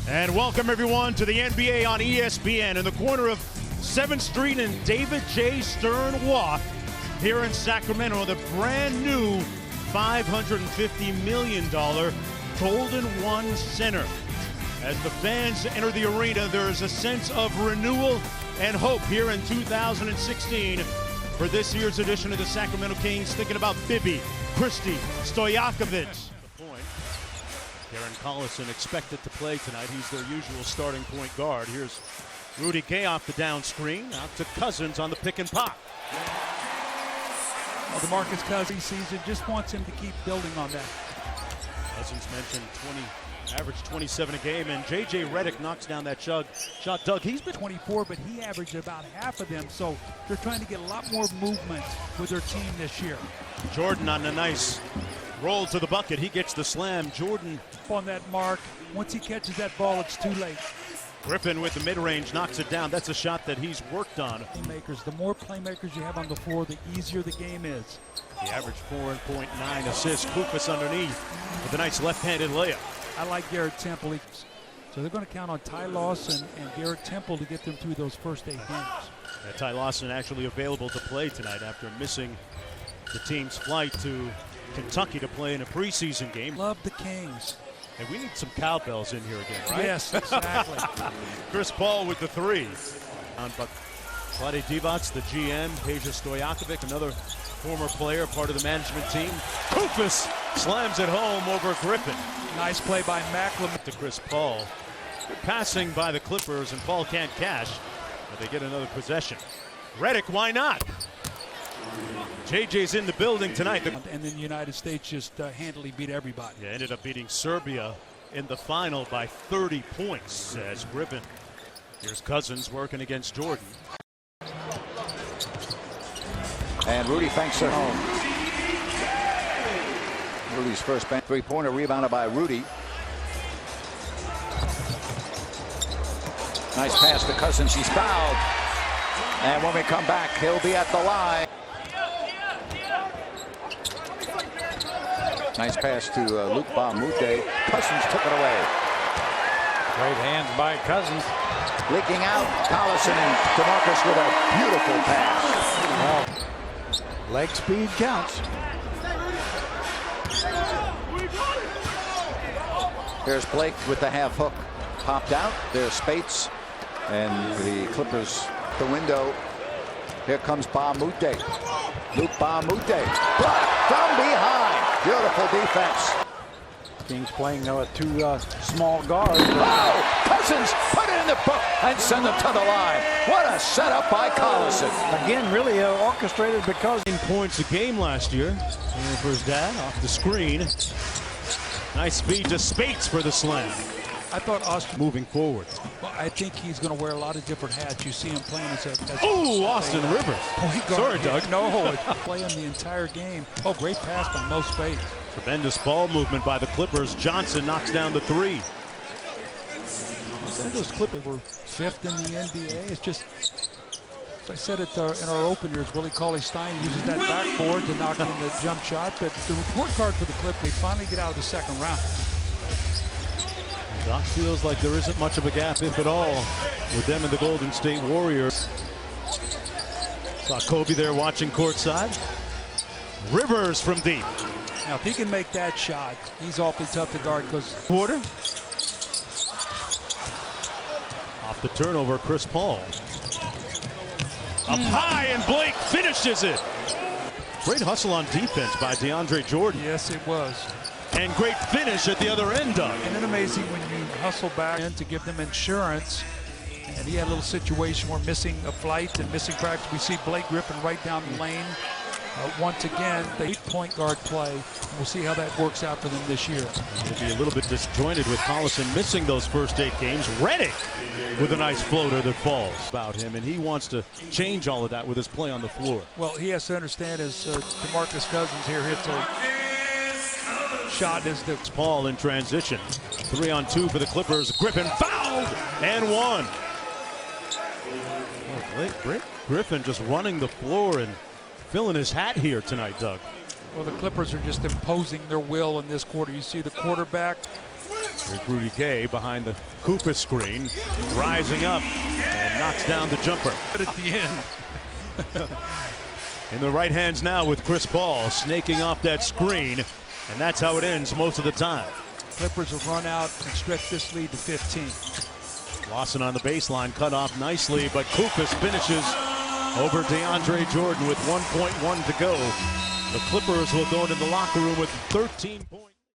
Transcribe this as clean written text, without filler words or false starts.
And welcome everyone to the NBA on ESPN in the corner of 7th Street and David J. Stern Walk here in Sacramento, the brand new $550 million Golden One Center. As the fans enter the arena, there is a sense of renewal and hope here in 2016 for this year's edition of the Sacramento Kings, thinking about Bibby, Christie, Stojakovic. Darren Collison expected to play tonight. He's their usual starting point guard. Here's Rudy Gay off the down screen. Out to Cousins on the pick and pop. Well, DeMarcus Cousins season just wants him to keep building on that. Cousins mentioned averaged 27 a game, and J.J. Redick knocks down that shot. Doug, he's been 24, but he averaged about half of them, so they're trying to get a lot more movement with their team this year. Jordan on a nice roll to the bucket. He gets the slam. Jordan on that mark. Once he catches that ball, it's too late. Griffin with the mid-range knocks it down. That's a shot that he's worked on. Playmakers. The more playmakers you have on the floor, the easier the game is. The average 4.9 assists. Kufas underneath with a nice left-handed layup. I like Garrett Temple. So they're going to count on Ty Lawson and Garrett Temple to get them through those first 8 games. Yeah, Ty Lawson actually available to play tonight after missing the team's flight to Kentucky to play in a preseason game. Love the Kings. And we need some cowbells in here again, right? Yes, exactly. Chris Paul with the 3. But Vlade Divac, the GM, Peja Stojakovic, another former player, part of the management team. Kufas slams it home over Griffin. Nice play by Macklem. To Chris Paul. Good passing by the Clippers, and Paul can't cash, but they get another possession. Redick, why not? JJ's in the building tonight. And then the United States just handily beat everybody. Yeah, ended up beating Serbia in the final by 30 points as Griffin. Here's Cousins working against Jordan. And Rudy thanks it home. Rudy's first bank three-pointer rebounded by Rudy. Nice pass to Cousins. He's fouled. And when we come back, he'll be at the line. Nice pass to Luke Bamute. Cousins took it away. Great hands by Cousins. Leaking out. Collison and DeMarcus with a beautiful pass. Leg speed counts. There's Blake with the half hook. Popped out. There's Spates. And the Clippers, the window. Here comes Bamute. Luke Bamute. Blocked from behind. Beautiful defense. Kings playing now with 2 small guards. Oh! Cousins put it in the book and send them to the line. What a setup by Collison. Again, really orchestrated because 10 points a game last year. And for his dad, off the screen. Nice speed to Spates for the slam. I thought Austin moving forward. Well, I think he's going to wear a lot of different hats. You see him playing as Austin Rivers. Sorry, Doug. No, playing the entire game. Oh, great pass by Mo Spates. Tremendous ball movement by the Clippers. Johnson knocks down the 3. Those Clippers were 5th in the NBA. It's just, as I said it in our openers, Willie Cauley-Stein uses that backboard to knock in the jump shot. But the report card for the Clippers, they finally get out of the second round. Doc feels like there isn't much of a gap, if at all, with them and the Golden State Warriors. Saw Kobe there watching courtside. Rivers from deep. Now, if he can make that shot, he's awfully tough to guard because Porter. Off the turnover, Chris Paul. Up high, and Blake finishes it. Great hustle on defense by DeAndre Jordan. Yes, it was. And great finish at the other end, Doug. And then amazing when you hustle back in to give them insurance. And he had a little situation where missing a flight and missing practice. We see Blake Griffin right down the lane. Once again, the point guard play. We'll see how that works out for them this year. He'll be a little bit disjointed with Collison missing those first 8 games. Redick with a nice floater that falls about him, and he wants to change all of that with his play on the floor. Well, he has to understand as DeMarcus Cousins here hits a shot as the Paul in transition. 3-on-2 for the Clippers. Griffin fouled and 1. Blake Griffin just running the floor and filling his hat here tonight, Doug. Well, the Clippers are just imposing their will in this quarter. You see the quarterback Here's Rudy Gay behind the Cooper screen, rising up and knocks down the jumper. At the end. In the right hands now with Chris Paul snaking off that screen, and that's how it ends most of the time. Clippers will run out and stretch this lead to 15. Lawson on the baseline, cut off nicely, but Cooper finishes over DeAndre Jordan with 1.1 to go. The Clippers will go into the locker room with 13 points.